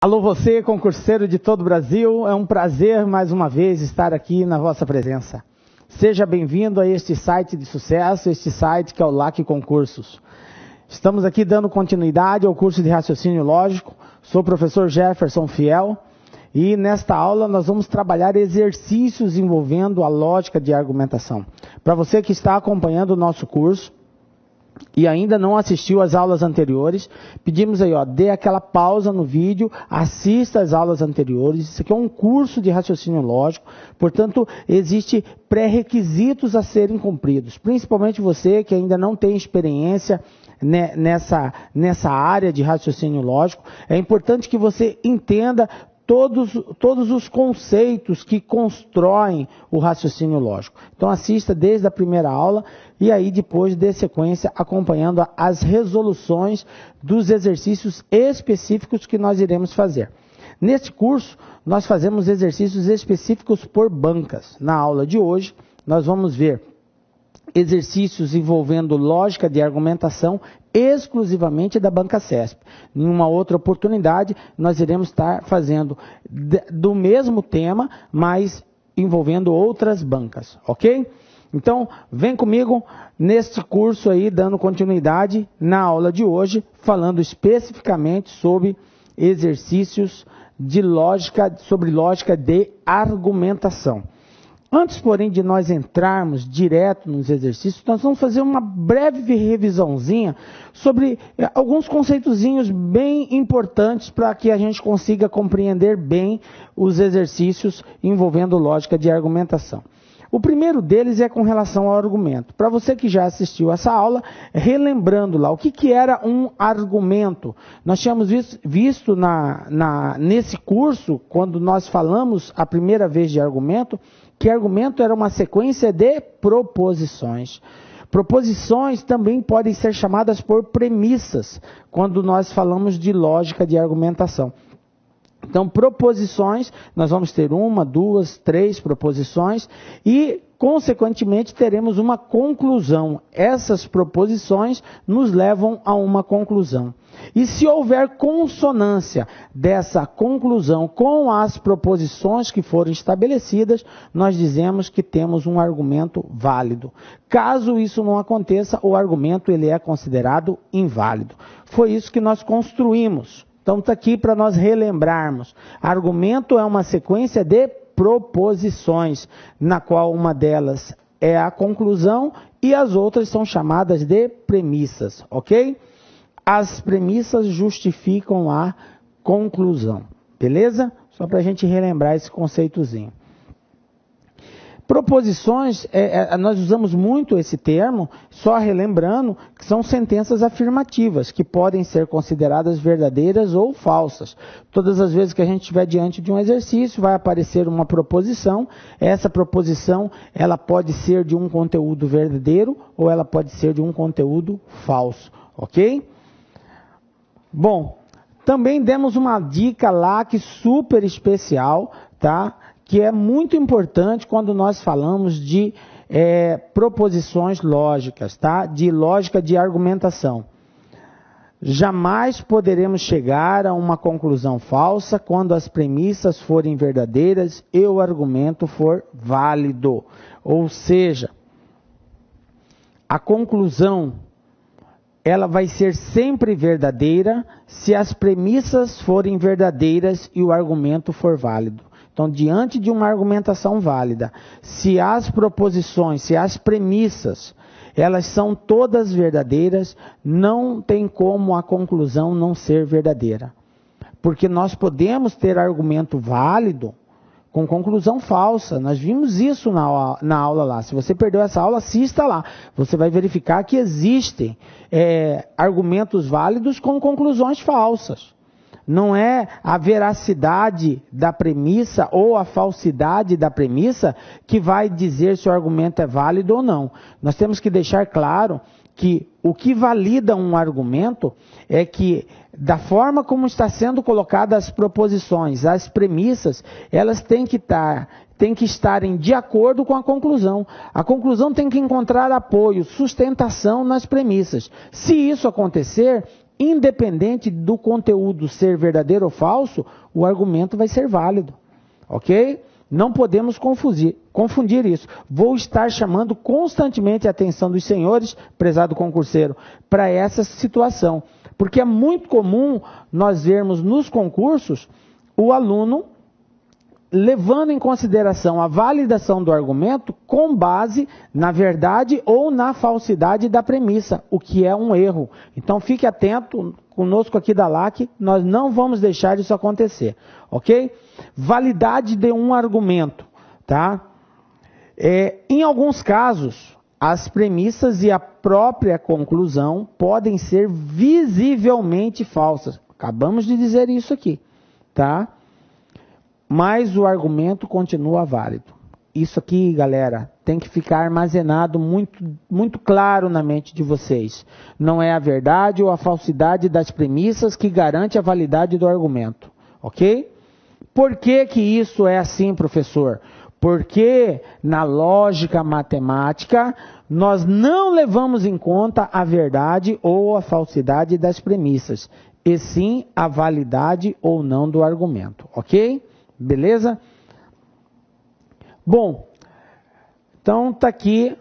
Alô você, concurseiro de todo o Brasil, é um prazer mais uma vez estar aqui na vossa presença. Seja bem-vindo a este site de sucesso, este site que é o LAC Concursos. Estamos aqui dando continuidade ao curso de raciocínio lógico, sou o professor Jefferson Fiel e nesta aula nós vamos trabalhar exercícios envolvendo a lógica de argumentação. Para você que está acompanhando o nosso curso, e ainda não assistiu às aulas anteriores, pedimos aí, dê aquela pausa no vídeo, assista às aulas anteriores. Isso aqui é um curso de raciocínio lógico, portanto, existe pré-requisitos a serem cumpridos. Principalmente você que ainda não tem experiência nessa área de raciocínio lógico, é importante que você entenda todos os conceitos que constroem o raciocínio lógico. Então assista desde a primeira aula e aí depois dê sequência acompanhando as resoluções dos exercícios específicos que nós iremos fazer. Neste curso nós fazemos exercícios específicos por bancas. Na aula de hoje nós vamos ver exercícios envolvendo lógica de argumentação exclusivamente da banca CESP. Em uma outra oportunidade, nós iremos estar fazendo do mesmo tema, mas envolvendo outras bancas, ok? Então, vem comigo neste curso aí, dando continuidade na aula de hoje, falando especificamente sobre exercícios de lógica, sobre lógica de argumentação. Antes, porém, de nós entrarmos direto nos exercícios, nós vamos fazer uma breve revisãozinha sobre alguns conceitozinhos bem importantes para que a gente consiga compreender bem os exercícios envolvendo lógica de argumentação. O primeiro deles é com relação ao argumento. Para você que já assistiu essa aula, relembrando lá, o que era um argumento? Nós tínhamos visto nesse curso, quando nós falamos a primeira vez de argumento, que argumento era uma sequência de proposições. Proposições também podem ser chamadas por premissas, quando nós falamos de lógica de argumentação. Então, proposições, nós vamos ter 1, 2, 3 proposições e, consequentemente, teremos uma conclusão. Essas proposições nos levam a uma conclusão. E se houver consonância dessa conclusão com as proposições que foram estabelecidas, nós dizemos que temos um argumento válido. Caso isso não aconteça, o argumento ele é considerado inválido. Foi isso que nós construímos. Então está aqui para nós relembrarmos. Argumento é uma sequência de proposições, na qual uma delas é a conclusão e as outras são chamadas de premissas, ok? As premissas justificam a conclusão, beleza? Só para a gente relembrar esse conceitozinho. Proposições, nós usamos muito esse termo, só relembrando que são sentenças afirmativas, que podem ser consideradas verdadeiras ou falsas. Todas as vezes que a gente estiver diante de um exercício, vai aparecer uma proposição. Essa proposição, ela pode ser de um conteúdo verdadeiro ou ela pode ser de um conteúdo falso, ok? Bom, também demos uma dica lá que super especial, tá? Que é muito importante quando nós falamos de proposições lógicas, tá? De lógica de argumentação. Jamais poderemos chegar a uma conclusão falsa quando as premissas forem verdadeiras e o argumento for válido. Ou seja, a conclusão ela vai ser sempre verdadeira se as premissas forem verdadeiras e o argumento for válido. Então, diante de uma argumentação válida, se as proposições, se as premissas, elas são todas verdadeiras, não tem como a conclusão não ser verdadeira. Porque nós podemos ter argumento válido com conclusão falsa. Nós vimos isso na aula lá. Se você perdeu essa aula, assista lá. Você vai verificar que existem argumentos válidos com conclusões falsas. Não é a veracidade da premissa ou a falsidade da premissa que vai dizer se o argumento é válido ou não. Nós temos que deixar claro que o que valida um argumento é que, da forma como está sendo colocadas as proposições, as premissas, elas têm que estarem de acordo com a conclusão. A conclusão tem que encontrar apoio, sustentação nas premissas. Se isso acontecer, independente do conteúdo ser verdadeiro ou falso, o argumento vai ser válido, ok? Não podemos confundir isso. Vou estar chamando constantemente a atenção dos senhores, prezado concurseiro, para essa situação. Porque é muito comum nós vermos nos concursos o aluno levando em consideração a validação do argumento com base na verdade ou na falsidade da premissa, o que é um erro. Então fique atento conosco aqui da LAC, nós não vamos deixar isso acontecer, ok? Validade de um argumento, tá? Em alguns casos, as premissas e a própria conclusão podem ser visivelmente falsas. Acabamos de dizer isso aqui, tá? Mas o argumento continua válido. Isso aqui, galera, tem que ficar armazenado muito claro na mente de vocês. Não é a verdade ou a falsidade das premissas que garante a validade do argumento, ok? Por que que isso é assim, professor? Porque na lógica matemática, nós não levamos em conta a verdade ou a falsidade das premissas, e sim a validade ou não do argumento, ok? Beleza? Bom, então está aqui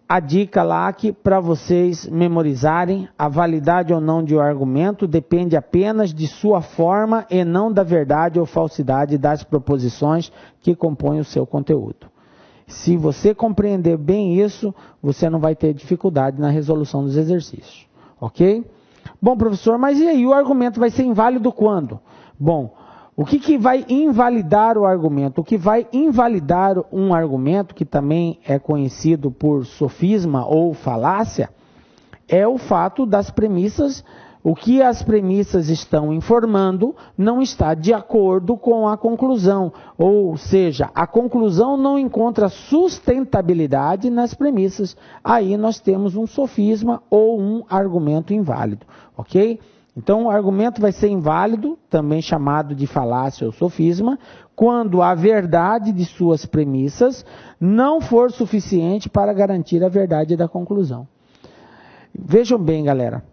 a dica lá que para vocês memorizarem. A validade ou não de um argumento depende apenas de sua forma e não da verdade ou falsidade das proposições que compõem o seu conteúdo. Se você compreender bem isso, você não vai ter dificuldade na resolução dos exercícios, ok? Bom, professor, mas e aí, o argumento vai ser inválido quando? Bom, o que vai invalidar o argumento? O que vai invalidar um argumento, que também é conhecido por sofisma ou falácia, é o fato das premissas, o que as premissas estão informando não está de acordo com a conclusão. Ou seja, a conclusão não encontra sustentabilidade nas premissas. Aí nós temos um sofisma ou um argumento inválido, ok? Então, o argumento vai ser inválido, também chamado de falácia ou sofisma, quando a verdade de suas premissas não for suficiente para garantir a verdade da conclusão. Vejam bem, galera,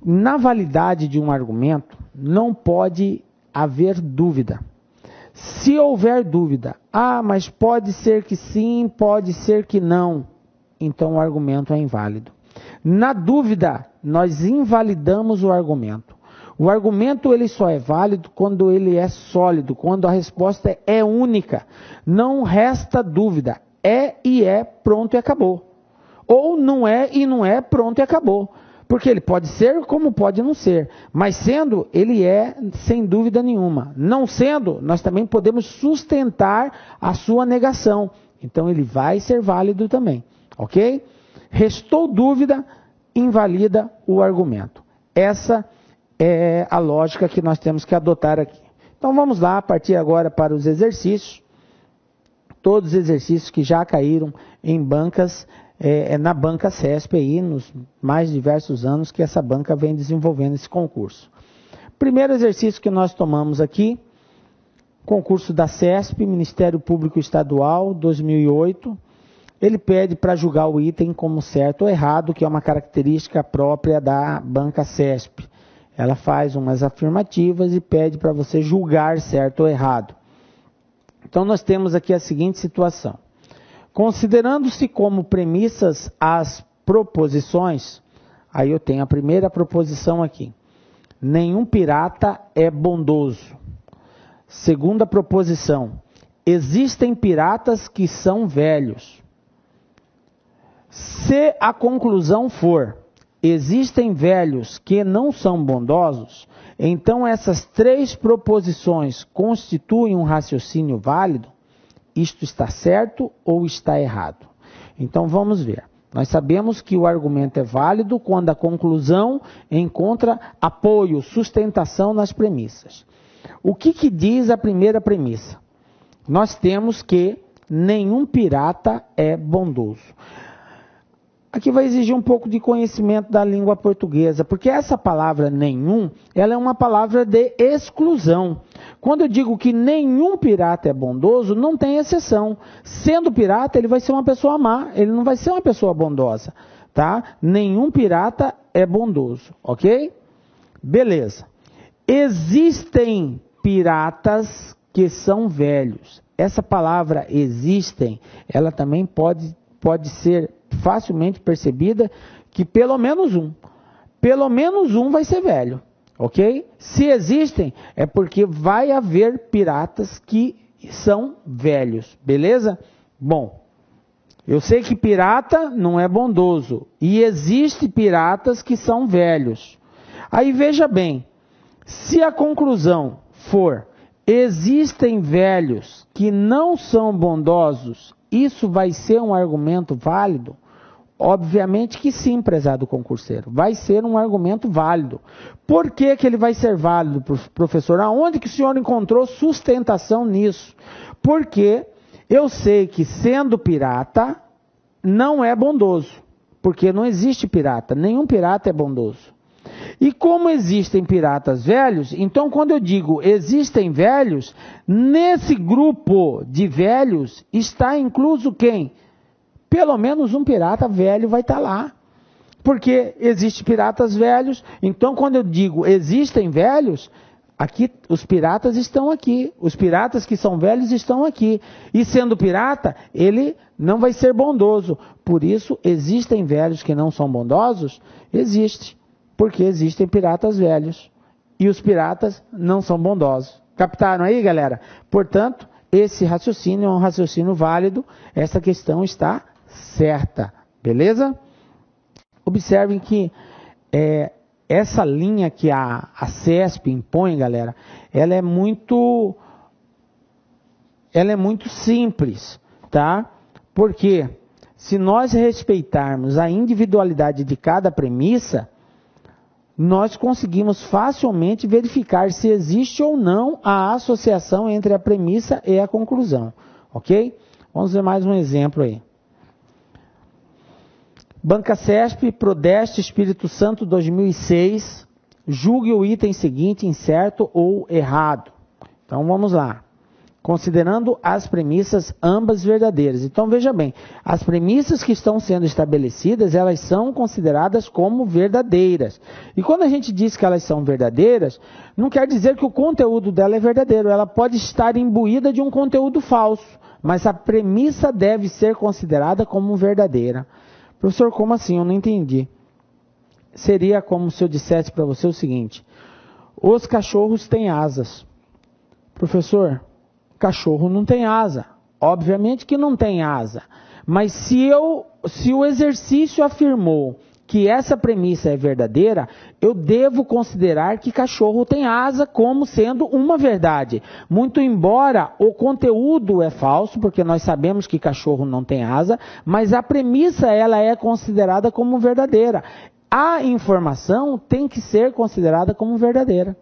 na validade de um argumento não pode haver dúvida. Se houver dúvida, mas pode ser que sim, pode ser que não, então o argumento é inválido. Na dúvida, nós invalidamos o argumento. O argumento ele só é válido quando ele é sólido, quando a resposta é única. Não resta dúvida. É e é, pronto e acabou. Ou não é e não é, pronto e acabou. Porque ele pode ser como pode não ser. Mas sendo, ele é sem dúvida nenhuma. Não sendo, nós também podemos sustentar a sua negação. Então ele vai ser válido também. Ok? Restou dúvida, invalida o argumento. Essa é a lógica que nós temos que adotar aqui. Então vamos lá, a partir agora para os exercícios. Todos os exercícios que já caíram em bancas, na banca CESP aí, nos mais diversos anos que essa banca vem desenvolvendo esse concurso. Primeiro exercício que nós tomamos aqui, concurso da CESP, Ministério Público Estadual, 2008. Ele pede para julgar o item como certo ou errado, que é uma característica própria da banca CESP. Ela faz umas afirmativas e pede para você julgar certo ou errado. Então nós temos aqui a seguinte situação. Considerando-se como premissas as proposições, aí eu tenho a primeira proposição aqui. Nenhum pirata é bondoso. Segunda proposição. Existem piratas que são velhos. Se a conclusão for, existem velhos que não são bondosos, então essas três proposições constituem um raciocínio válido? Isto está certo ou está errado? Então vamos ver. Nós sabemos que o argumento é válido quando a conclusão encontra apoio, sustentação nas premissas. O que diz a primeira premissa? Nós temos que nenhum pirata é bondoso. Aqui vai exigir um pouco de conhecimento da língua portuguesa, porque essa palavra nenhum, ela é uma palavra de exclusão. Quando eu digo que nenhum pirata é bondoso, não tem exceção. Sendo pirata, ele vai ser uma pessoa má, ele não vai ser uma pessoa bondosa. tá? Nenhum pirata é bondoso, ok? Beleza. Existem piratas que são velhos. Essa palavra existem, ela também pode ser facilmente percebida que pelo menos um vai ser velho, ok? Se existem, é porque vai haver piratas que são velhos, beleza? Bom, eu sei que pirata não é bondoso e existe piratas que são velhos. Aí veja bem, se a conclusão for existem velhos que não são bondosos, isso vai ser um argumento válido? Obviamente que sim, prezado concurseiro, vai ser um argumento válido. Por que que ele vai ser válido, professor? Aonde que o senhor encontrou sustentação nisso? Porque eu sei que sendo pirata, não é bondoso. Porque não existe pirata, nenhum pirata é bondoso. E como existem piratas velhos, então quando eu digo existem velhos, nesse grupo de velhos está incluso quem? Pelo menos um pirata velho vai estar lá. Porque existem piratas velhos, então quando eu digo existem velhos, aqui os piratas estão aqui. Os piratas que são velhos estão aqui. E sendo pirata, ele não vai ser bondoso. Por isso, existem velhos que não são bondosos? Existe. Porque existem piratas velhos. E os piratas não são bondosos. Captaram aí, galera? Portanto, esse raciocínio é um raciocínio válido. Essa questão está certa. Beleza? Observem que essa linha que a CESP impõe, galera, ela é muito simples, tá? Porque se nós respeitarmos a individualidade de cada premissa, nós conseguimos facilmente verificar se existe ou não a associação entre a premissa e a conclusão, ok? Vamos ver mais um exemplo aí. Banca CESP, Prodeste, Espírito Santo, 2006, julgue o item seguinte incerto ou errado. Então vamos lá. Considerando as premissas ambas verdadeiras. Então veja bem, as premissas que estão sendo estabelecidas, elas são consideradas como verdadeiras. E quando a gente diz que elas são verdadeiras, não quer dizer que o conteúdo dela é verdadeiro. Ela pode estar imbuída de um conteúdo falso, mas a premissa deve ser considerada como verdadeira. Professor, como assim? Eu não entendi. Seria como se eu dissesse para você o seguinte: os cachorros têm asas. Professor, cachorro não tem asa. Obviamente que não tem asa. Mas se o exercício afirmou que essa premissa é verdadeira, eu devo considerar que cachorro tem asa como sendo uma verdade. Muito embora o conteúdo é falso, porque nós sabemos que cachorro não tem asa, mas a premissa ela é considerada como verdadeira. A informação tem que ser considerada como verdadeira.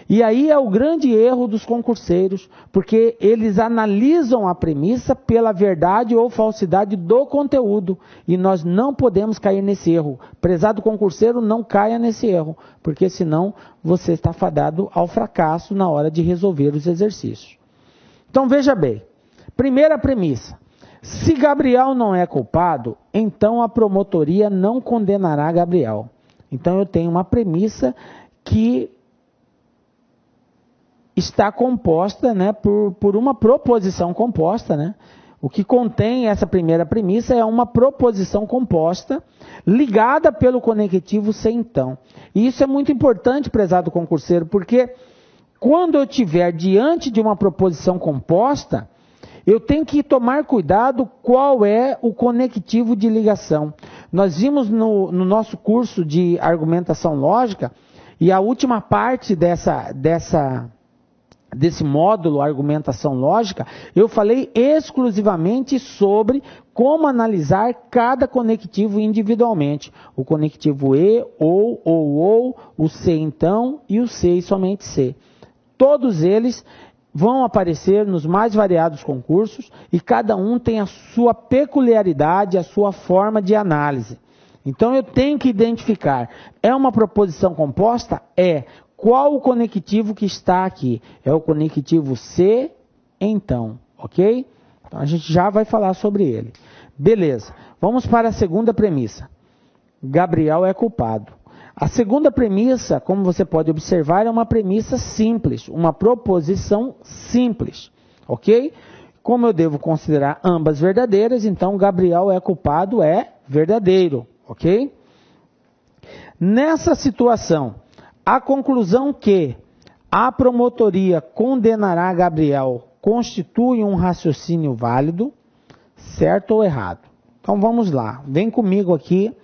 E aí é o grande erro dos concurseiros, porque eles analisam a premissa pela verdade ou falsidade do conteúdo. E nós não podemos cair nesse erro. Prezado concurseiro, não caia nesse erro, porque senão você está fadado ao fracasso na hora de resolver os exercícios. Então veja bem, primeira premissa. Se Gabriel não é culpado, então a promotoria não condenará Gabriel. Então eu tenho uma premissa que está composta, né, por uma proposição composta, né? O que contém essa primeira premissa é uma proposição composta ligada pelo conectivo se então. E isso é muito importante, prezado concurseiro, porque quando eu estiver diante de uma proposição composta, eu tenho que tomar cuidado qual é o conectivo de ligação. Nós vimos no nosso curso de argumentação lógica, e a última parte desse módulo argumentação lógica, eu falei exclusivamente sobre como analisar cada conectivo individualmente. O conectivo e, ou, o se então e o se e somente se. Todos eles vão aparecer nos mais variados concursos e cada um tem a sua peculiaridade, a sua forma de análise. Então eu tenho que identificar, é uma proposição composta? É. Qual o conectivo que está aqui? É o conectivo se, então, ok? Então a gente já vai falar sobre ele. Beleza, vamos para a segunda premissa. Gabriel é culpado. A segunda premissa, como você pode observar, é uma premissa simples, uma proposição simples, ok? Como eu devo considerar ambas verdadeiras, então Gabriel é culpado é verdadeiro, ok? Nessa situação, a conclusão que a promotoria condenará Gabriel constitui um raciocínio válido, certo ou errado? Então vamos lá, vem comigo aqui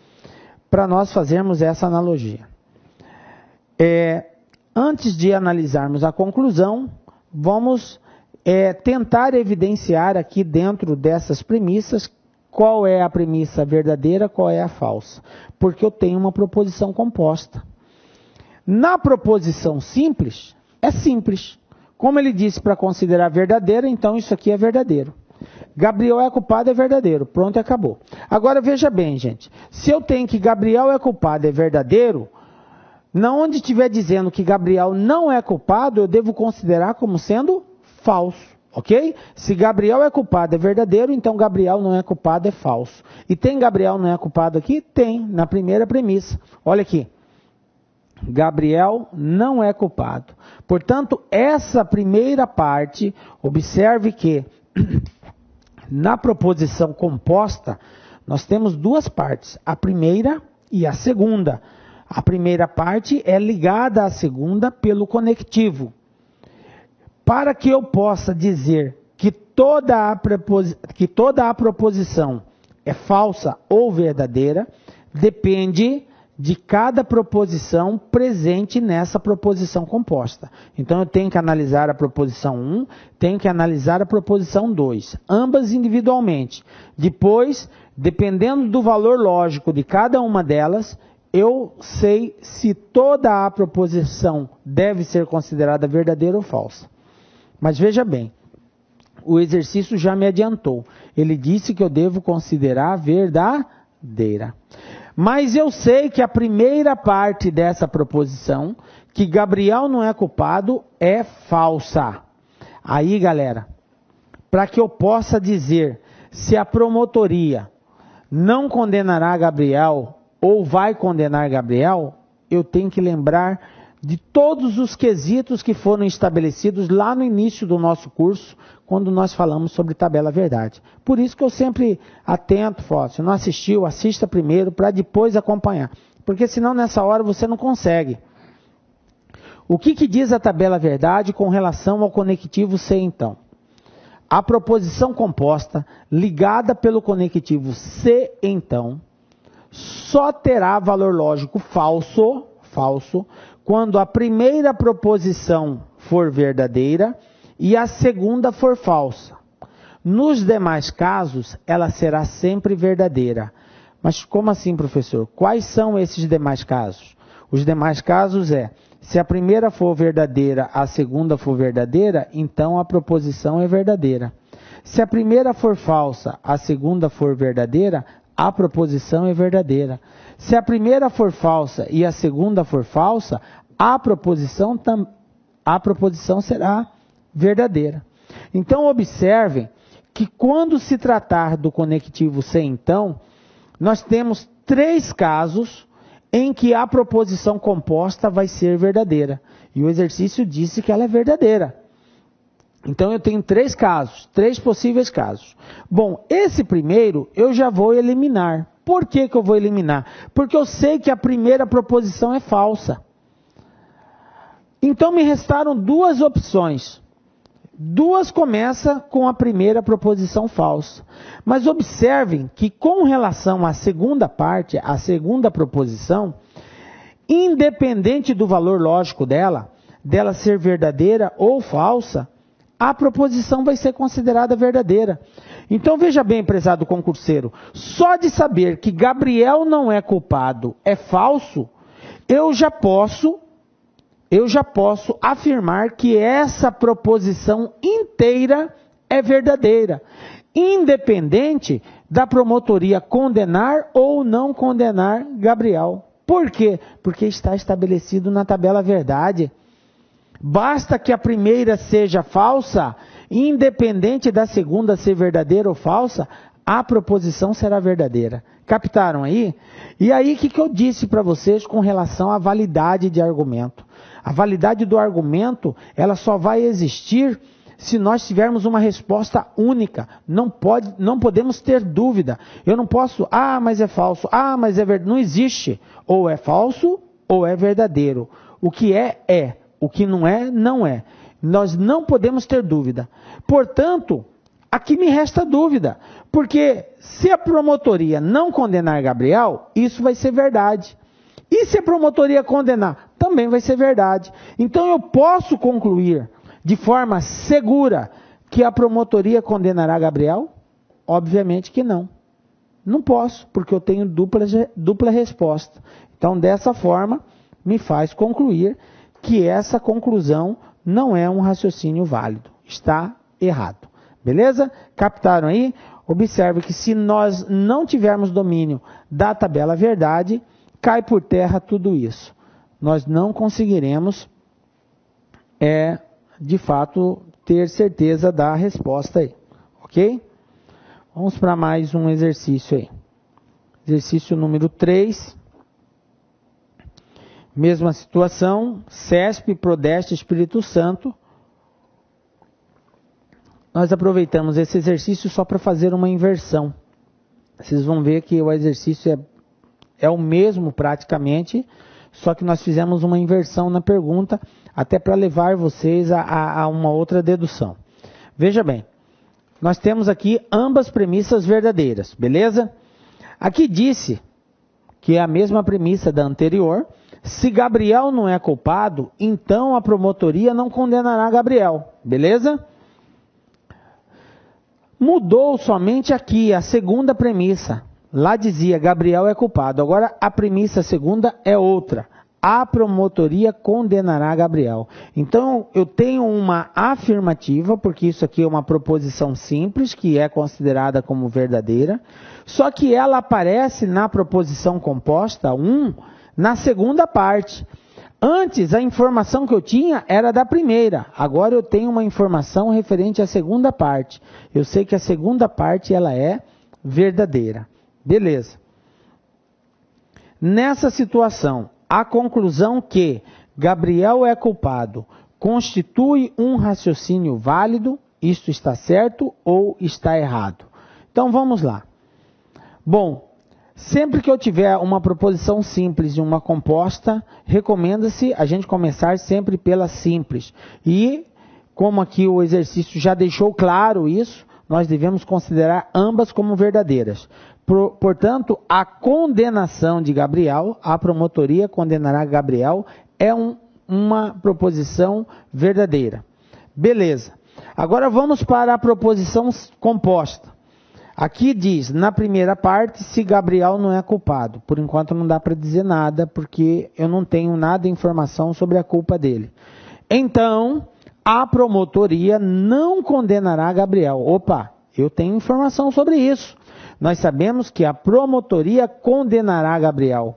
para nós fazermos essa analogia. Antes de analisarmos a conclusão, vamos tentar evidenciar aqui dentro dessas premissas qual é a premissa verdadeira, qual é a falsa. Porque eu tenho uma proposição composta. Na proposição simples, é simples. Como ele disse para considerar verdadeira, então isso aqui é verdadeiro. Gabriel é culpado é verdadeiro. Pronto, e acabou. Agora veja bem, gente. Se eu tenho que Gabriel é culpado é verdadeiro, na onde estiver dizendo que Gabriel não é culpado, eu devo considerar como sendo falso. Ok? Se Gabriel é culpado é verdadeiro, então Gabriel não é culpado é falso. E tem Gabriel não é culpado aqui? Tem, na primeira premissa. Olha aqui. Gabriel não é culpado. Portanto, essa primeira parte, observe que na proposição composta, nós temos duas partes, a primeira e a segunda. A primeira parte é ligada à segunda pelo conectivo. Para que eu possa dizer que toda a proposição é falsa ou verdadeira, depende de cada proposição presente nessa proposição composta. Então eu tenho que analisar a proposição 1, tenho que analisar a proposição 2, ambas individualmente. Depois, dependendo do valor lógico de cada uma delas, eu sei se toda a proposição deve ser considerada verdadeira ou falsa. Mas veja bem, o exercício já me adiantou. Ele disse que eu devo considerar verdadeira. Mas eu sei que a primeira parte dessa proposição, que Gabriel não é culpado, é falsa. Aí, galera, para que eu possa dizer se a promotoria não condenará Gabriel ou vai condenar Gabriel, eu tenho que lembrar de todos os quesitos que foram estabelecidos lá no início do nosso curso, quando nós falamos sobre tabela verdade. Por isso que eu sempre atento, falo, se não assistiu, assista primeiro para depois acompanhar. Porque senão nessa hora você não consegue. O que diz a tabela verdade com relação ao conectivo C então? A proposição composta ligada pelo conectivo C então, só terá valor lógico falso, quando a primeira proposição for verdadeira e a segunda for falsa. Nos demais casos, ela será sempre verdadeira. Mas como assim, professor? Quais são esses demais casos? Os demais casos se a primeira for verdadeira, a segunda for verdadeira, então a proposição é verdadeira. Se a primeira for falsa, a segunda for verdadeira, a proposição é verdadeira. Se a primeira for falsa e a segunda for falsa, a proposição será verdadeira. Então, observem que quando se tratar do conectivo C, então, nós temos 3 casos em que a proposição composta vai ser verdadeira. E o exercício disse que ela é verdadeira. Então, eu tenho 3 casos, 3 possíveis casos. Bom, esse primeiro eu já vou eliminar. Por que eu vou eliminar? Porque eu sei que a primeira proposição é falsa. Então, me restaram 2 opções. 2 começam com a primeira proposição falsa. Mas observem que com relação à segunda parte, a segunda proposição, independente do valor lógico dela ser verdadeira ou falsa, a proposição vai ser considerada verdadeira. Então veja bem, prezado concurseiro, só de saber que Gabriel não é culpado é falso, eu já posso afirmar que essa proposição inteira é verdadeira, independente da promotoria condenar ou não condenar Gabriel. Por quê? Porque está estabelecido na tabela verdade. Basta que a primeira seja falsa, independente da segunda ser verdadeira ou falsa, a proposição será verdadeira. Captaram aí? E aí, o que eu disse para vocês com relação à validade de argumento? A validade do argumento, ela só vai existir se nós tivermos uma resposta única. Não podemos ter dúvida. Eu não posso, mas é falso, mas é verdade. Não existe. Ou é falso, ou é verdadeiro. O que é, é. O que não é, não é. Nós não podemos ter dúvida. Portanto, aqui me resta dúvida. Porque se a promotoria não condenar Gabriel, isso vai ser verdade. E se a promotoria condenar, também vai ser verdade. Então eu posso concluir de forma segura que a promotoria condenará Gabriel? Obviamente que não. Não posso, porque eu tenho dupla resposta. Então, dessa forma, me faz concluir que essa conclusão não é um raciocínio válido. Está errado. Beleza? Captaram aí? Observe que se nós não tivermos domínio da tabela verdade, cai por terra tudo isso. Nós não conseguiremos, de fato, ter certeza da resposta aí. Ok? Vamos para mais um exercício aí. Exercício número 3. Mesma situação, CESP, Prodeste, Espírito Santo. Nós aproveitamos esse exercício só para fazer uma inversão. Vocês vão ver que o exercício é o mesmo praticamente, só que nós fizemos uma inversão na pergunta, até para levar vocês a uma outra dedução. Veja bem, nós temos aqui ambas premissas verdadeiras, beleza? Aqui disse que é a mesma premissa da anterior. Se Gabriel não é culpado, então a promotoria não condenará Gabriel, beleza? Mudou somente aqui a segunda premissa. Lá dizia Gabriel é culpado. Agora a premissa segunda é outra. A promotoria condenará Gabriel. Então eu tenho uma afirmativa, porque isso aqui é uma proposição simples, que é considerada como verdadeira. Só que ela aparece na proposição composta 1, na segunda parte. Antes, a informação que eu tinha era da primeira. Agora eu tenho uma informação referente à segunda parte. Eu sei que a segunda parte ela é verdadeira. Beleza. Nessa situação, a conclusão que Gabriel é culpado constitui um raciocínio válido, isto está certo ou está errado? Então vamos lá. Bom, sempre que eu tiver uma proposição simples e uma composta, recomenda-se a gente começar sempre pela simples. E, como aqui o exercício já deixou claro isso, nós devemos considerar ambas como verdadeiras. Portanto, a condenação de Gabriel, a promotoria condenará Gabriel, é uma proposição verdadeira. Beleza. Agora vamos para a proposição composta. Aqui diz, na primeira parte, se Gabriel não é culpado. Por enquanto não dá para dizer nada, porque eu não tenho nada de informação sobre a culpa dele. Então, a promotoria não condenará Gabriel. Opa, eu tenho informação sobre isso. Nós sabemos que a promotoria condenará Gabriel.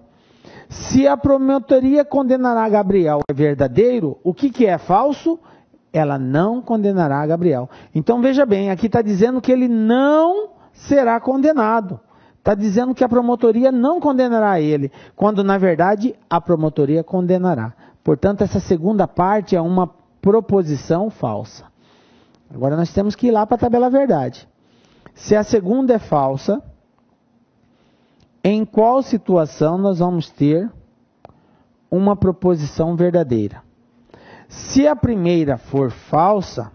Se a promotoria condenará Gabriel é verdadeiro, o que é falso? Ela não condenará Gabriel. Então veja bem, aqui está dizendo que ele não será condenado. Está dizendo que a promotoria não condenará ele, quando na verdade a promotoria condenará. Portanto, essa segunda parte é uma proposição falsa. Agora nós temos que ir lá para a tabela verdade. Se a segunda é falsa, em qual situação nós vamos ter uma proposição verdadeira? Se a primeira for falsa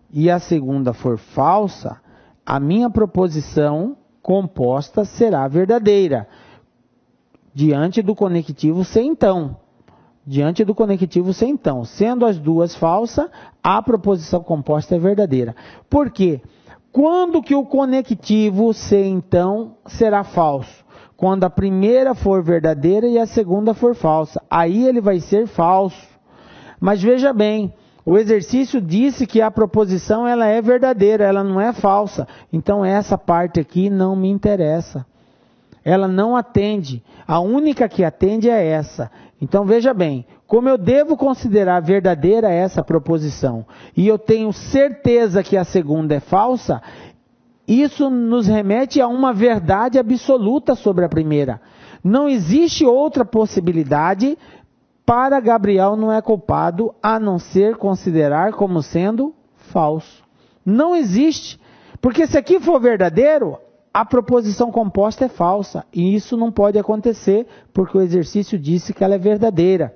e a segunda for falsa, a minha proposição composta será verdadeira, diante do conectivo sem então. Diante do conectivo sem então. Sendo as duas falsas, a proposição composta é verdadeira. Por quê? Quando que o conectivo sem então será falso? Quando a primeira for verdadeira e a segunda for falsa. Aí ele vai ser falso. Mas veja bem, o exercício disse que a proposição ela é verdadeira, ela não é falsa. Então essa parte aqui não me interessa. Ela não atende. A única que atende é essa. Então veja bem, como eu devo considerar verdadeira essa proposição e eu tenho certeza que a segunda é falsa, isso nos remete a uma verdade absoluta sobre a primeira. Não existe outra possibilidade para Gabriel não é culpado, a não ser considerar como sendo falso. Não existe. Porque se aqui for verdadeiro, a proposição composta é falsa. E isso não pode acontecer, porque o exercício disse que ela é verdadeira.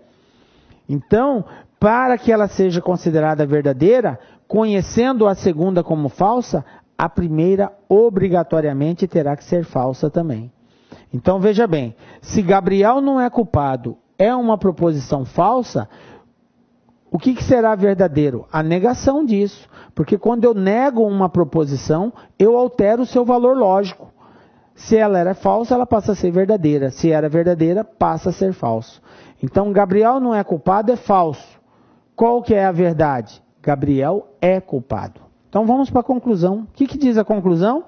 Então, para que ela seja considerada verdadeira, conhecendo a segunda como falsa, a primeira obrigatoriamente terá que ser falsa também. Então veja bem, se Gabriel não é culpado, é uma proposição falsa, o que será verdadeiro? A negação disso. Porque quando eu nego uma proposição, eu altero o seu valor lógico. Se ela era falsa, ela passa a ser verdadeira. Se era verdadeira, passa a ser falso. Então, Gabriel não é culpado, é falso. Qual que é a verdade? Gabriel é culpado. Então, vamos para a conclusão. O que diz a conclusão?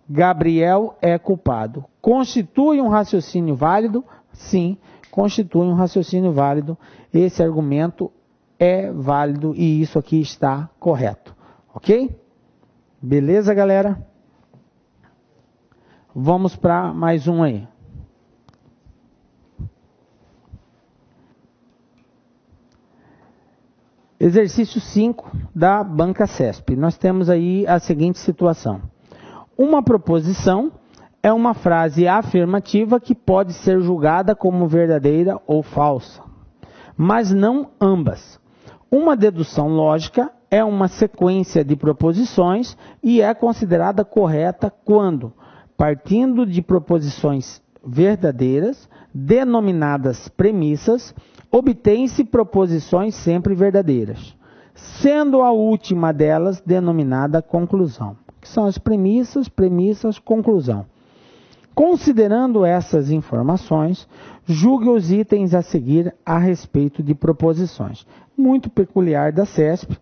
Gabriel é culpado. Constitui um raciocínio válido? Sim, constitui um raciocínio válido. Esse argumento é válido e isso aqui está correto. Ok? Beleza, galera? Vamos para mais um aí. Exercício 5 da banca CESP. Nós temos aí a seguinte situação. Uma proposição é uma frase afirmativa que pode ser julgada como verdadeira ou falsa, mas não ambas. Uma dedução lógica é uma sequência de proposições e é considerada correta quando, partindo de proposições verdadeiras, denominadas premissas, obtém-se proposições sempre verdadeiras, sendo a última delas denominada conclusão, que são as premissas, conclusão. Considerando essas informações, julgue os itens a seguir a respeito de proposições. Muito peculiar da CESP.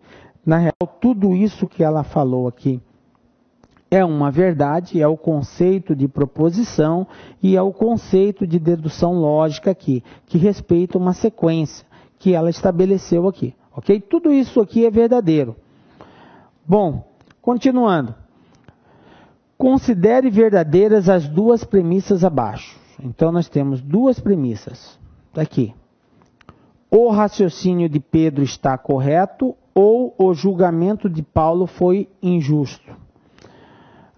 Na real, tudo isso que ela falou aqui é uma verdade, é o conceito de proposição e é o conceito de dedução lógica aqui, que respeita uma sequência que ela estabeleceu aqui. Ok? Tudo isso aqui é verdadeiro. Bom, continuando. Considere verdadeiras as duas premissas abaixo. Então, nós temos duas premissas. Aqui. O raciocínio de Pedro está correto ou o julgamento de Paulo foi injusto.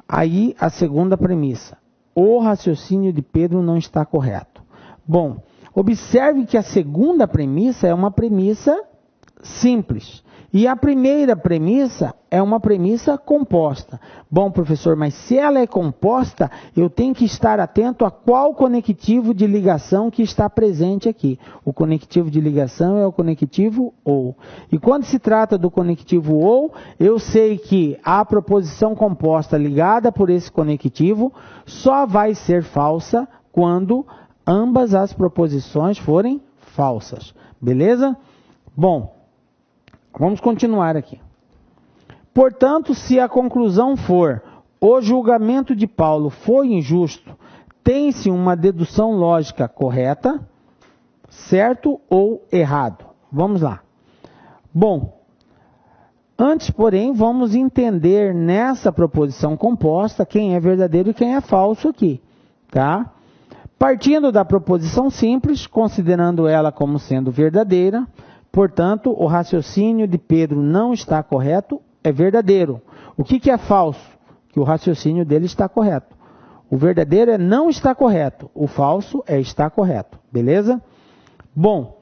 Aí, a segunda premissa. O raciocínio de Pedro não está correto. Bom, observe que a segunda premissa é uma premissa simples. E a primeira premissa é uma premissa composta. Bom, professor, mas se ela é composta, eu tenho que estar atento a qual conectivo de ligação que está presente aqui. O conectivo de ligação é o conectivo OU. E quando se trata do conectivo OU, eu sei que a proposição composta ligada por esse conectivo só vai ser falsa quando ambas as proposições forem falsas. Beleza? Bom, vamos continuar aqui. Portanto, se a conclusão for o julgamento de Paulo foi injusto, tem-se uma dedução lógica correta, certo ou errado? Vamos lá. Bom, antes, porém, vamos entender nessa proposição composta quem é verdadeiro e quem é falso aqui, tá? Partindo da proposição simples, considerando ela como sendo verdadeira, portanto, o raciocínio de Pedro não está correto, é verdadeiro. O que é falso? Que o raciocínio dele está correto. O verdadeiro é não está correto. O falso é está correto. Beleza? Bom,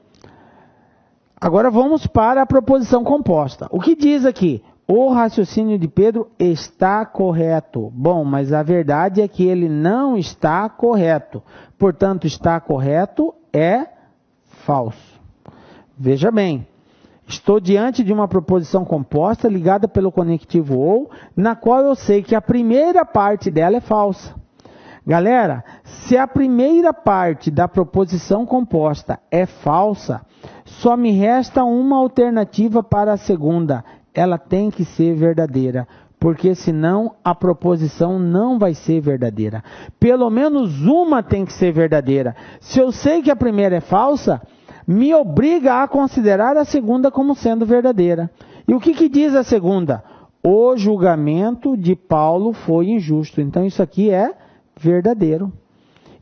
agora vamos para a proposição composta. O que diz aqui? O raciocínio de Pedro está correto. Bom, mas a verdade é que ele não está correto. Portanto, está correto é falso. Veja bem, estou diante de uma proposição composta ligada pelo conectivo OU, na qual eu sei que a primeira parte dela é falsa. Galera, se a primeira parte da proposição composta é falsa, só me resta uma alternativa para a segunda. Ela tem que ser verdadeira, porque senão a proposição não vai ser verdadeira. Pelo menos uma tem que ser verdadeira. Se eu sei que a primeira é falsa, me obriga a considerar a segunda como sendo verdadeira. E o que diz a segunda? o julgamento de Paulo foi injusto. Então isso aqui é verdadeiro.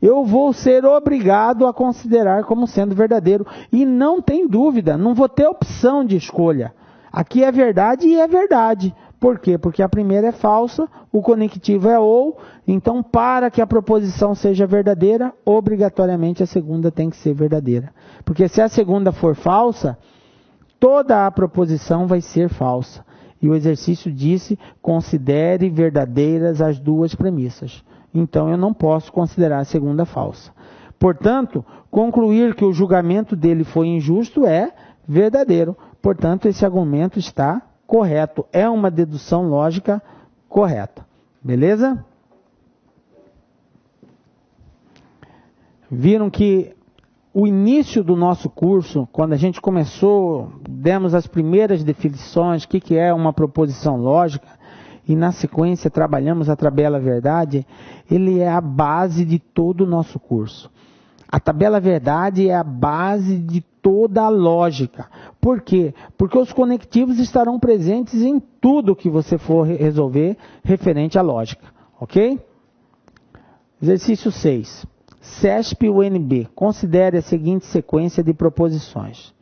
Eu vou ser obrigado a considerar como sendo verdadeiro. E não tem dúvida, não vou ter opção de escolha. Aqui é verdade e é verdade. Por quê? Porque a primeira é falsa, o conectivo é ou. Então, para que a proposição seja verdadeira, obrigatoriamente a segunda tem que ser verdadeira. Porque se a segunda for falsa, toda a proposição vai ser falsa. E o exercício disse, considere verdadeiras as duas premissas. Então eu não posso considerar a segunda falsa. Portanto, concluir que o julgamento dele foi injusto é verdadeiro. Portanto, esse argumento está correto. É uma dedução lógica correta. Beleza? Viram que o início do nosso curso, quando a gente começou, demos as primeiras definições, o que é uma proposição lógica, e na sequência trabalhamos a tabela verdade, ele é a base de todo o nosso curso. A tabela verdade é a base de toda a lógica. Por quê? Porque os conectivos estarão presentes em tudo que você for resolver referente à lógica. Ok? Exercício 6. CESP-UNB. Considere a seguinte sequência de proposições.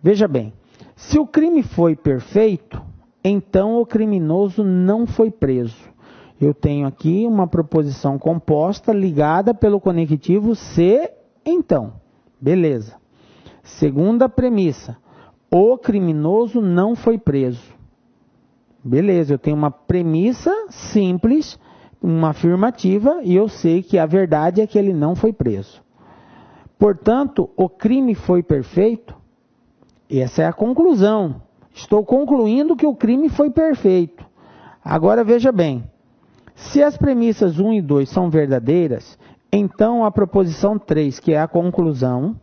Veja bem, se o crime foi perfeito, então o criminoso não foi preso. Eu tenho aqui uma proposição composta ligada pelo conectivo se, então. Beleza. Segunda premissa. O criminoso não foi preso. Beleza, eu tenho uma premissa simples, uma afirmativa, e eu sei que a verdade é que ele não foi preso. Portanto, o crime foi perfeito? Essa é a conclusão. Estou concluindo que o crime foi perfeito. Agora veja bem, se as premissas 1 e 2 são verdadeiras, então a proposição 3, que é a conclusão,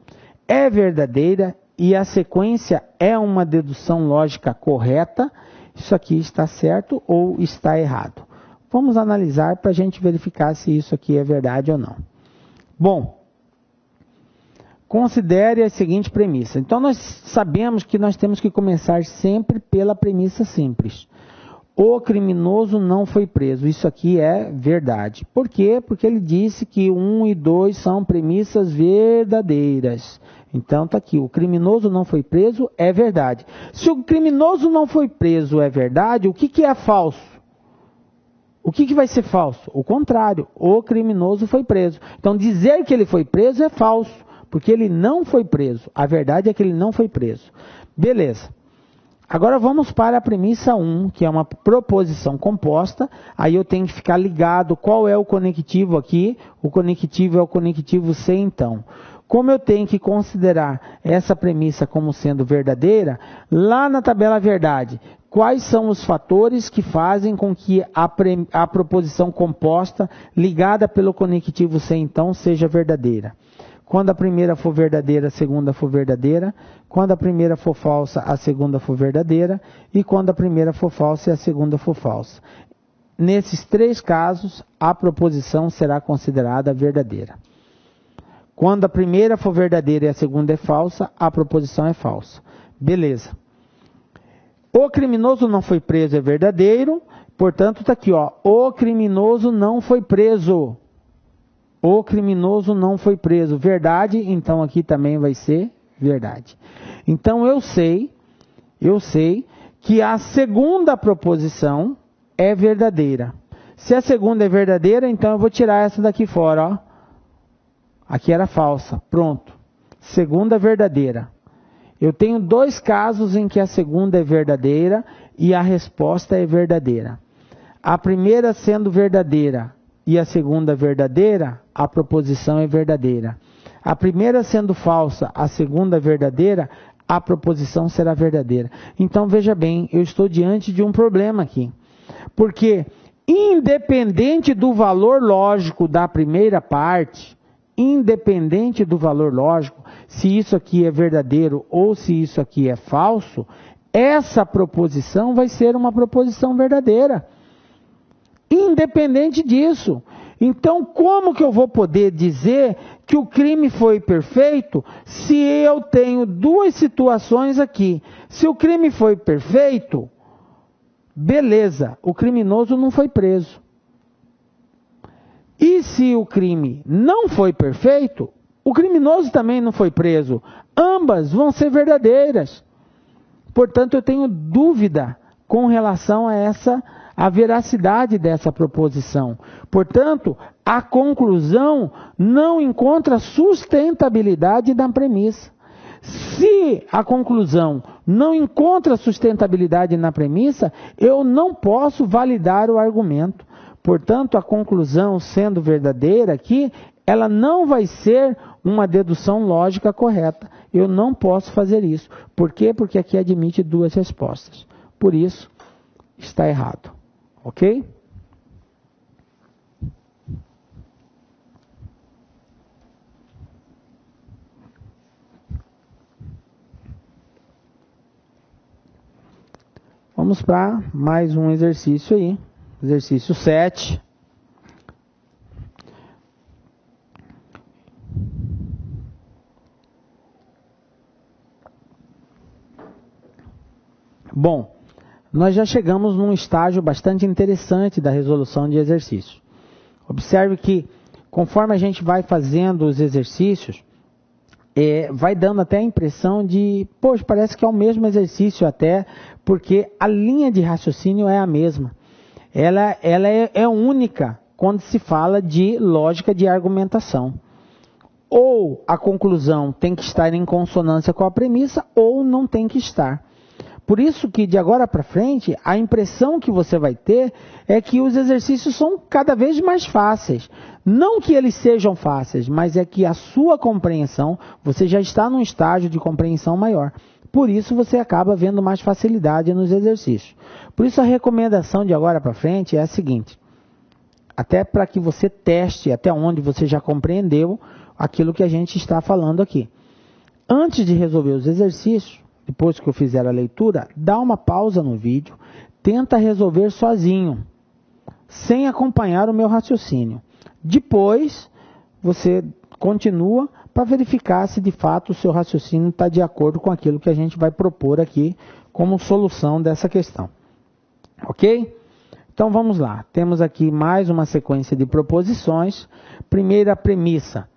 é verdadeira e a sequência é uma dedução lógica correta. Isso aqui está certo ou está errado? Vamos analisar para a gente verificar se isso aqui é verdade ou não. Bom, considere a seguinte premissa. Então, nós sabemos que nós temos que começar sempre pela premissa simples. O criminoso não foi preso. Isso aqui é verdade. Por quê? Porque ele disse que 1 e 2 são premissas verdadeiras. Então, está aqui. O criminoso não foi preso é verdade. Se o criminoso não foi preso é verdade, o que é falso? O que vai ser falso? O contrário. O criminoso foi preso. Então, dizer que ele foi preso é falso. Porque ele não foi preso. A verdade é que ele não foi preso. Beleza. Agora vamos para a premissa 1, que é uma proposição composta. Aí eu tenho que ficar ligado qual é o conectivo aqui. O conectivo é o conectivo se, então. Como eu tenho que considerar essa premissa como sendo verdadeira, lá na tabela verdade, quais são os fatores que fazem com que a proposição composta ligada pelo conectivo se, então, seja verdadeira? Quando a primeira for verdadeira, a segunda for verdadeira. Quando a primeira for falsa, a segunda for verdadeira. E quando a primeira for falsa e a segunda for falsa. Nesses 3 casos, a proposição será considerada verdadeira. Quando a primeira for verdadeira e a segunda é falsa, a proposição é falsa. Beleza. O criminoso não foi preso é verdadeiro. Portanto, está aqui, ó. O criminoso não foi preso. O criminoso não foi preso. Verdade, então aqui também vai ser verdade. Então eu sei que a segunda proposição é verdadeira. Se a segunda é verdadeira, então eu vou tirar essa daqui fora, ó. Aqui era falsa. Pronto. Segunda verdadeira. Eu tenho 2 casos em que a segunda é verdadeira e a resposta é verdadeira. A primeira sendo verdadeira e a segunda verdadeira, a proposição é verdadeira. A primeira sendo falsa, a segunda verdadeira, a proposição será verdadeira. Então, veja bem, eu estou diante de um problema aqui. Porque, independente do valor lógico da primeira parte, independente do valor lógico, se isso aqui é verdadeiro ou se isso aqui é falso, essa proposição vai ser uma proposição verdadeira. Independente disso. Então, como que eu vou poder dizer que o crime foi perfeito se eu tenho 2 situações aqui? Se o crime foi perfeito, Beleza, o criminoso não foi preso. E se o crime não foi perfeito, o criminoso também não foi preso. Ambas vão ser verdadeiras. Portanto, eu tenho dúvida com relação a veracidade dessa proposição. Portanto, a conclusão não encontra sustentabilidade na premissa. Se a conclusão não encontra sustentabilidade na premissa, eu não posso validar o argumento. Portanto, a conclusão sendo verdadeira aqui, ela não vai ser uma dedução lógica correta. Eu não posso fazer isso. Por quê? Porque aqui admite duas respostas. Por isso, está errado. Ok? Vamos para mais um exercício aí. Exercício 7. Bom, nós já chegamos num estágio bastante interessante da resolução de exercícios. Observe que, conforme a gente vai fazendo os exercícios, vai dando até a impressão de, poxa, parece que é o mesmo exercício até, porque a linha de raciocínio é a mesma. Ela é única quando se fala de lógica de argumentação. Ou a conclusão tem que estar em consonância com a premissa, ou não tem que estar. Por isso que de agora para frente, a impressão que você vai ter é que os exercícios são cada vez mais fáceis. Não que eles sejam fáceis, mas é que a sua compreensão, você já está num estágio de compreensão maior. Por isso você acaba vendo mais facilidade nos exercícios. Por isso a recomendação de agora para frente é a seguinte. Até para que você teste até onde você já compreendeu aquilo que a gente está falando aqui. Antes de resolver os exercícios, depois que eu fizer a leitura, dá uma pausa no vídeo, tenta resolver sozinho, sem acompanhar o meu raciocínio. Depois, você continua para verificar se de fato o seu raciocínio está de acordo com aquilo que a gente vai propor aqui como solução dessa questão. Ok? Então vamos lá. Temos aqui mais uma sequência de proposições. Primeira premissa.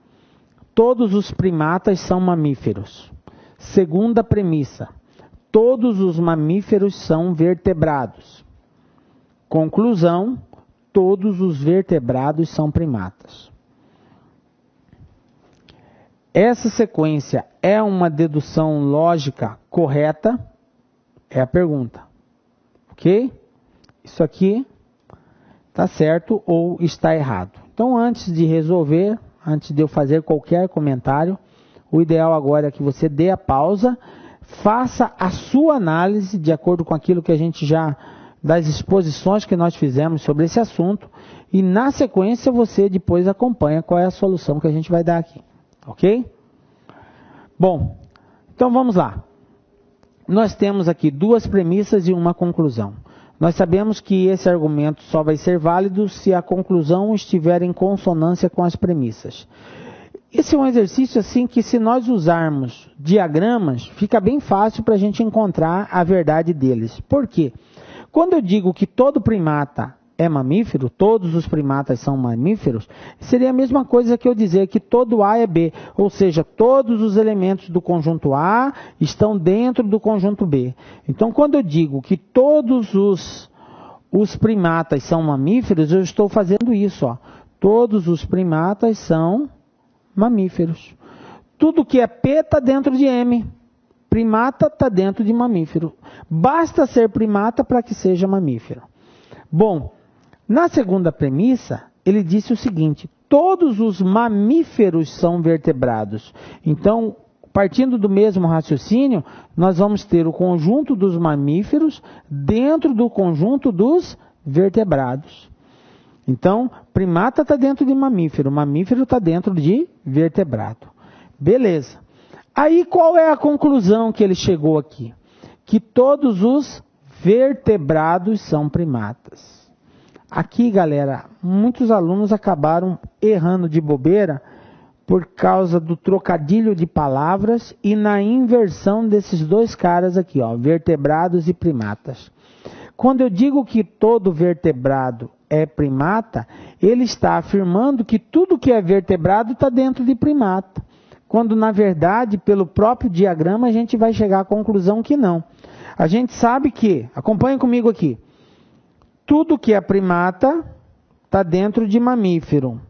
Todos os primatas são mamíferos. Segunda premissa, todos os mamíferos são vertebrados. Conclusão, todos os vertebrados são primatas. Essa sequência é uma dedução lógica correta? É a pergunta. Ok? Isso aqui está certo ou está errado? Então, antes de resolver, antes de eu fazer qualquer comentário, o ideal agora é que você dê a pausa, faça a sua análise de acordo com aquilo que a gente já, das exposições que nós fizemos sobre esse assunto, e na sequência você depois acompanha qual é a solução que a gente vai dar aqui. Ok? Bom, então vamos lá. Nós temos aqui duas premissas e uma conclusão. Nós sabemos que esse argumento só vai ser válido se a conclusão estiver em consonância com as premissas. Esse é um exercício assim que, se nós usarmos diagramas, fica bem fácil para a gente encontrar a verdade deles. Por quê? Quando eu digo que todo primata é mamífero, todos os primatas são mamíferos, seria a mesma coisa que eu dizer que todo A é B, ou seja, todos os elementos do conjunto A estão dentro do conjunto B. Então, quando eu digo que todos os primatas são mamíferos, eu estou fazendo isso, ó. Todos os primatas são mamíferos. Tudo que é P está dentro de M. Primata está dentro de mamífero. Basta ser primata para que seja mamífero. Bom, na segunda premissa, ele disse o seguinte: todos os mamíferos são vertebrados. Então, partindo do mesmo raciocínio, nós vamos ter o conjunto dos mamíferos dentro do conjunto dos vertebrados. Então, primata está dentro de mamífero, mamífero está dentro de vertebrado. Beleza. Aí qual é a conclusão que ele chegou aqui? Que todos os vertebrados são primatas. Aqui, galera, muitos alunos acabaram errando de bobeira, por causa do trocadilho de palavras e na inversão desses dois caras aqui, ó, vertebrados e primatas. Quando eu digo que todo vertebrado é primata, ele está afirmando que tudo que é vertebrado está dentro de primata. Quando, na verdade, pelo próprio diagrama, a gente vai chegar à conclusão que não. A gente sabe que, acompanha comigo aqui, tudo que é primata está dentro de mamífero.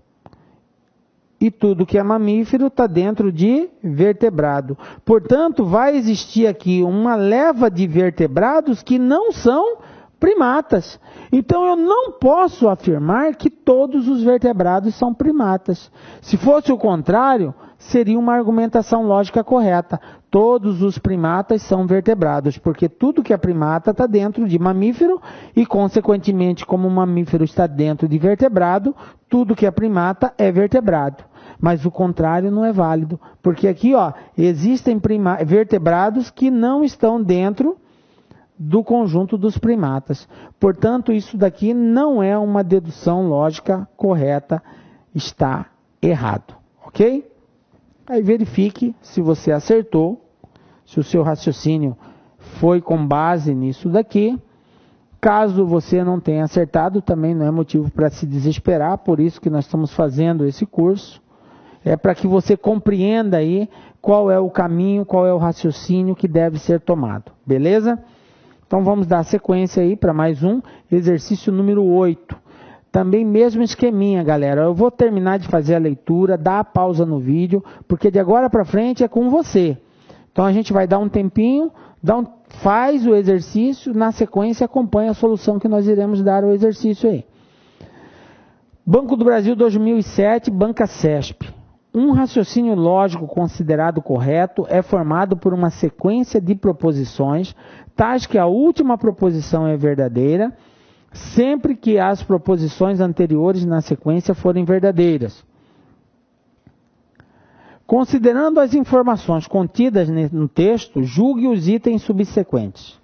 E tudo que é mamífero está dentro de vertebrado. Portanto, vai existir aqui uma leva de vertebrados que não são primatas. Então, eu não posso afirmar que todos os vertebrados são primatas. Se fosse o contrário, seria uma argumentação lógica correta. Todos os primatas são vertebrados, porque tudo que é primata está dentro de mamífero e, consequentemente, como o mamífero está dentro de vertebrado, tudo que é primata é vertebrado. Mas o contrário não é válido, porque aqui, ó, existem vertebrados que não estão dentro do conjunto dos primatas. Portanto, isso daqui não é uma dedução lógica correta, está errado, ok? Aí verifique se você acertou, se o seu raciocínio foi com base nisso daqui. Caso você não tenha acertado, também não é motivo para se desesperar, por isso que nós estamos fazendo esse curso. É para que você compreenda aí qual é o caminho, qual é o raciocínio que deve ser tomado. Beleza? Então vamos dar sequência aí para mais um, exercício número 8. Também mesmo esqueminha, galera. Eu vou terminar de fazer a leitura, dar a pausa no vídeo, porque de agora para frente é com você. Então a gente vai dar um tempinho, faz o exercício, na sequência acompanha a solução que nós iremos dar ao exercício aí. Banco do Brasil 2007, Banca CESP. Um raciocínio lógico considerado correto é formado por uma sequência de proposições, tais que a última proposição é verdadeira, sempre que as proposições anteriores na sequência forem verdadeiras. Considerando as informações contidas no texto, julgue os itens subsequentes.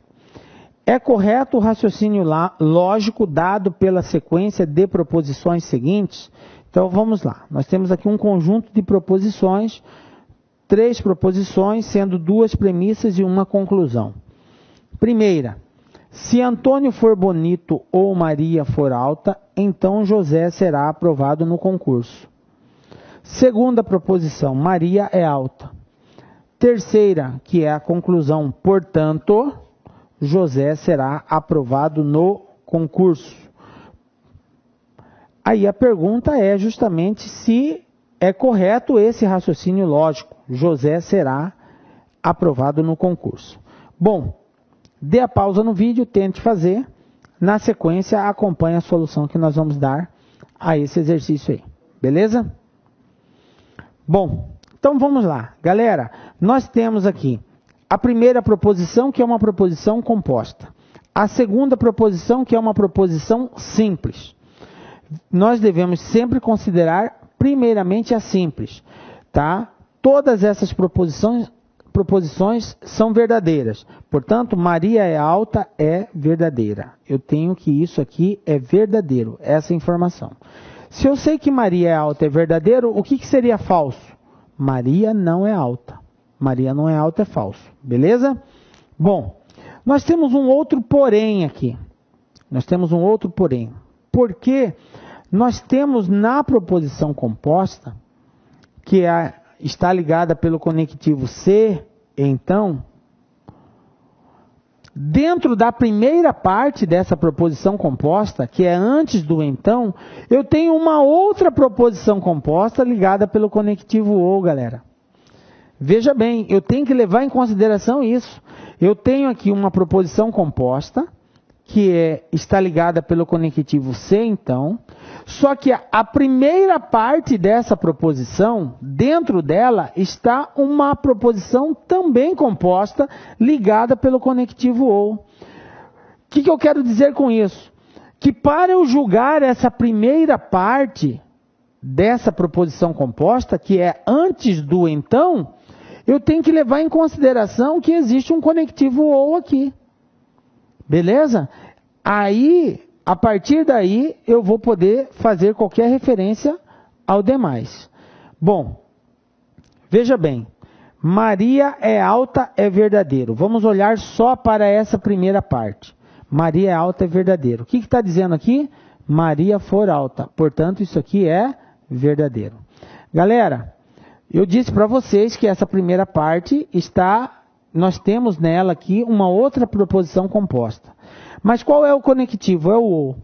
É correto o raciocínio lógico dado pela sequência de proposições seguintes? Então vamos lá, nós temos aqui um conjunto de proposições, 3 proposições, sendo 2 premissas e uma conclusão. Primeira, se Antônio for bonito ou Maria for alta, então José será aprovado no concurso. Segunda proposição, Maria é alta. Terceira, que é a conclusão, portanto, José será aprovado no concurso. Aí a pergunta é justamente se é correto esse raciocínio lógico. José será aprovado no concurso. Bom, dê a pausa no vídeo, tente fazer. Na sequência, acompanhe a solução que nós vamos dar a esse exercício aí. Beleza? Bom, então vamos lá. Galera, nós temos aqui a primeira proposição, que é uma proposição composta. A segunda proposição, que é uma proposição simples. Nós devemos sempre considerar primeiramente a simples, tá? Todas essas proposições são verdadeiras. Portanto, Maria é alta é verdadeira. Eu tenho que isso aqui é verdadeiro, essa informação. Se eu sei que Maria é alta é verdadeiro, o que seria falso? Maria não é alta. Maria não é alta é falso. Beleza? Bom, nós temos um outro porém aqui. Nós temos um outro porém. Porque nós temos na proposição composta, que está ligada pelo conectivo se, então, dentro da primeira parte dessa proposição composta, que é antes do então, eu tenho uma outra proposição composta ligada pelo conectivo ou, galera. Veja bem, eu tenho que levar em consideração isso. Eu tenho aqui uma proposição composta, que está ligada pelo conectivo se, então, só que a primeira parte dessa proposição, dentro dela, está uma proposição também composta, ligada pelo conectivo ou. O que eu quero dizer com isso? Que para eu julgar essa primeira parte dessa proposição composta, que é antes do então, eu tenho que levar em consideração que existe um conectivo ou aqui. Beleza? Aí, a partir daí, eu vou poder fazer qualquer referência ao demais. Bom, Veja bem, Maria é alta é verdadeiro. Vamos olhar só para essa primeira parte. Maria é alta é verdadeiro. O que está dizendo aqui? Maria for alta. Portanto, isso aqui é verdadeiro. Galera, eu disse para vocês que essa primeira parte nós temos nela aqui uma outra proposição composta. Mas qual é o conectivo? É o ou. O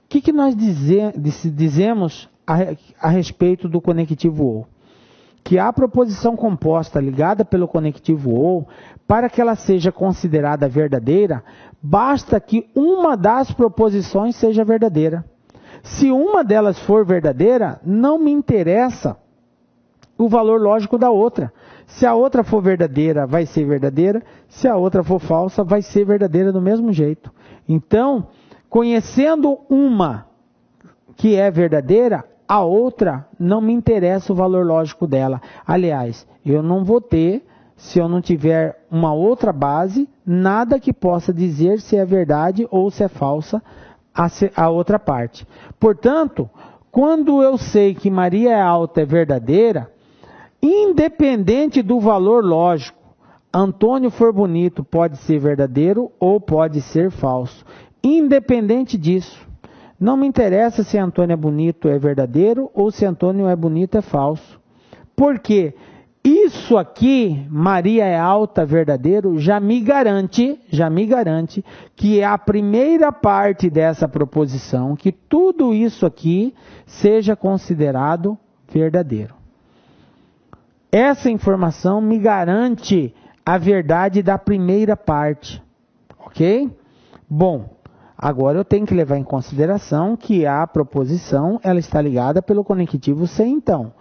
que nós dizemos a respeito do conectivo ou? Que a proposição composta ligada pelo conectivo ou, para que ela seja considerada verdadeira, basta que uma das proposições seja verdadeira. Se uma delas for verdadeira, não me interessa o valor lógico da outra. Se a outra for verdadeira, vai ser verdadeira. Se a outra for falsa, vai ser verdadeira do mesmo jeito. Então, conhecendo uma que é verdadeira, a outra não me interessa o valor lógico dela. Aliás, eu não vou ter, se eu não tiver uma outra base, nada que possa dizer se é verdade ou se é falsa a outra parte. Portanto, quando eu sei que Maria é alta é verdadeira, independente do valor lógico, Antônio for bonito pode ser verdadeiro ou pode ser falso. Independente disso, não me interessa se Antônio é bonito é verdadeiro ou se Antônio é bonito é falso. Porque isso aqui, Maria é alta verdadeiro, já me garante que é a primeira parte dessa proposição, que tudo isso aqui seja considerado verdadeiro. Essa informação me garante a verdade da primeira parte, ok? Bom, agora eu tenho que levar em consideração que a proposição ela está ligada pelo conectivo sem então.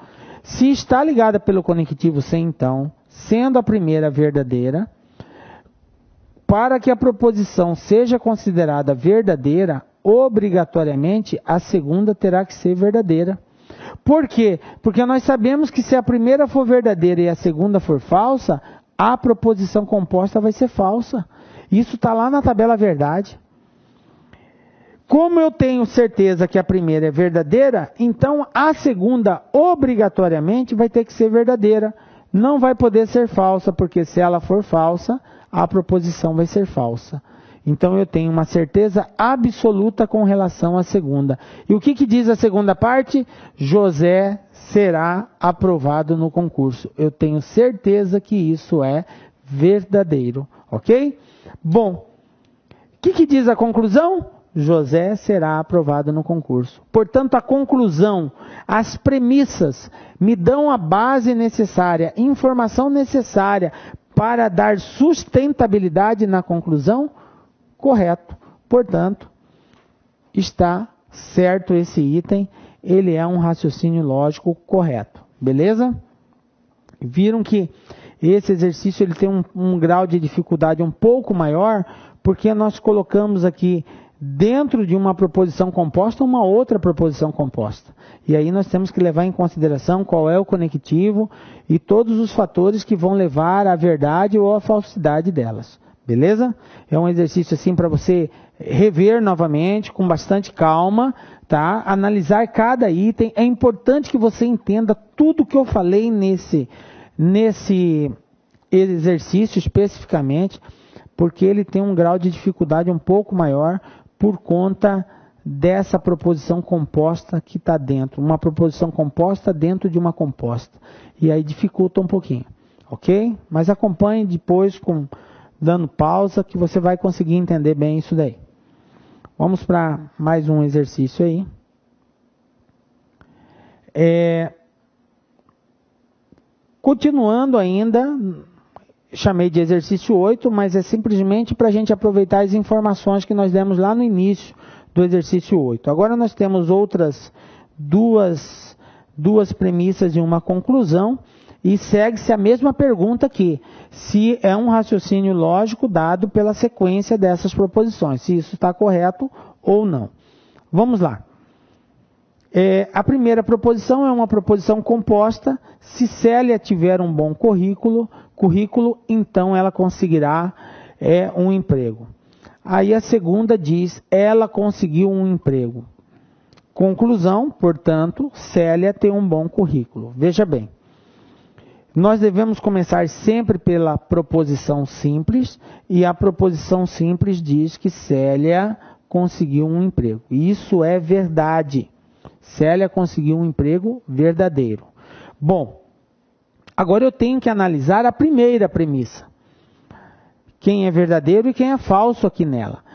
Se está ligada pelo conectivo sem então, sendo a primeira verdadeira, para que a proposição seja considerada verdadeira, obrigatoriamente a segunda terá que ser verdadeira. Por quê? Porque nós sabemos que se a primeira for verdadeira e a segunda for falsa, a proposição composta vai ser falsa. Isso está lá na tabela verdade. Como eu tenho certeza que a primeira é verdadeira, então a segunda obrigatoriamente vai ter que ser verdadeira. Não vai poder ser falsa, porque se ela for falsa, a proposição vai ser falsa. Então eu tenho uma certeza absoluta com relação à segunda. E o que diz a segunda parte? José será aprovado no concurso. Eu tenho certeza que isso é verdadeiro, ok? Bom, o que diz a conclusão? José será aprovado no concurso. Portanto, a conclusão, as premissas, me dão a base necessária, informação necessária para dar sustentabilidade na conclusão? Correto. Portanto, está certo esse item, ele é um raciocínio lógico correto. Beleza? Viram que esse exercício ele tem um grau de dificuldade um pouco maior, porque nós colocamos aqui dentro de uma proposição composta, uma outra proposição composta. E aí nós temos que levar em consideração qual é o conectivo e todos os fatores que vão levar à verdade ou à falsidade delas. Beleza? É um exercício assim para você rever novamente, com bastante calma, tá? Analisar cada item. É importante que você entenda tudo que eu falei nesse exercício especificamente, porque ele tem um grau de dificuldade um pouco maior por conta dessa proposição composta que está dentro. Uma proposição composta dentro de uma composta. E aí dificulta um pouquinho, ok? Mas acompanhe depois dando pausa que você vai conseguir entender bem isso daí. Vamos para mais um exercício aí. Continuando ainda, chamei de exercício 8, mas é simplesmente para a gente aproveitar as informações que nós demos lá no início do exercício 8. Agora nós temos outras duas premissas e uma conclusão, e segue-se a mesma pergunta aqui, se é um raciocínio lógico dado pela sequência dessas proposições, se isso está correto ou não. Vamos lá. A primeira proposição é uma proposição composta. Se Célia tiver um bom currículo, então ela conseguirá um emprego. Aí a segunda diz, ela conseguiu um emprego. Conclusão, portanto, Célia tem um bom currículo. Veja bem, Nós devemos começar sempre pela proposição simples, e a proposição simples diz que Célia conseguiu um emprego. Isso é verdade. Célia conseguiu um emprego verdadeiro. Bom, agora eu tenho que analisar a primeira premissa. Quem é verdadeiro e quem é falso aqui nela.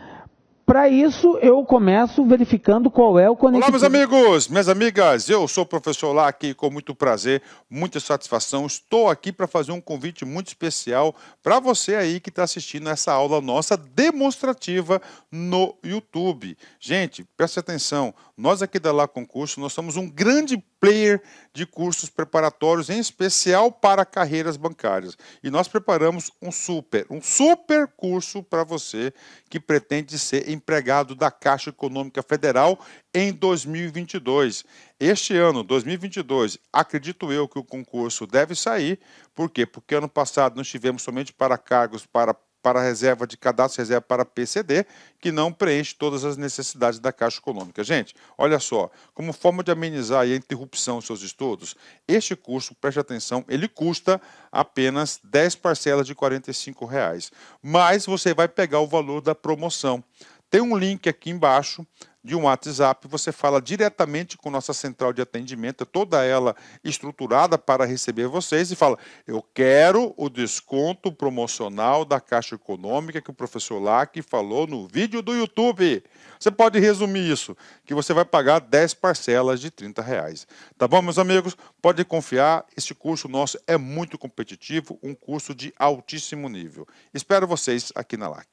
Para isso, eu começo verificando qual é o conectivo. Olá, meus amigos, minhas amigas, eu sou o professor Lac, com muito prazer, muita satisfação. Estou aqui para fazer um convite muito especial para você aí que está assistindo essa aula nossa demonstrativa no YouTube. Gente, preste atenção, nós aqui da Lac Concurso, nós somos um grande player de cursos preparatórios, em especial para carreiras bancárias. E nós preparamos um super curso para você que pretende ser empregado da Caixa Econômica Federal em 2022. Este ano, 2022, acredito eu que o concurso deve sair. Por quê? Porque ano passado nós tivemos somente para cargos para reserva de cadastro, reserva para PCD, que não preenche todas as necessidades da Caixa Econômica. Gente, olha só, como forma de amenizar a interrupção dos seus estudos, este curso, preste atenção, ele custa apenas 10 parcelas de R$ 45, mas você vai pegar o valor da promoção. Tem um link aqui embaixo de um WhatsApp, você fala diretamente com nossa central de atendimento, toda ela estruturada para receber vocês, e fala, eu quero o desconto promocional da Caixa Econômica que o professor Lac falou no vídeo do YouTube. Você pode resumir isso, que você vai pagar 10 parcelas de R$ 30. Tá bom, meus amigos? Pode confiar, esse curso nosso é muito competitivo, um curso de altíssimo nível. Espero vocês aqui na Lac.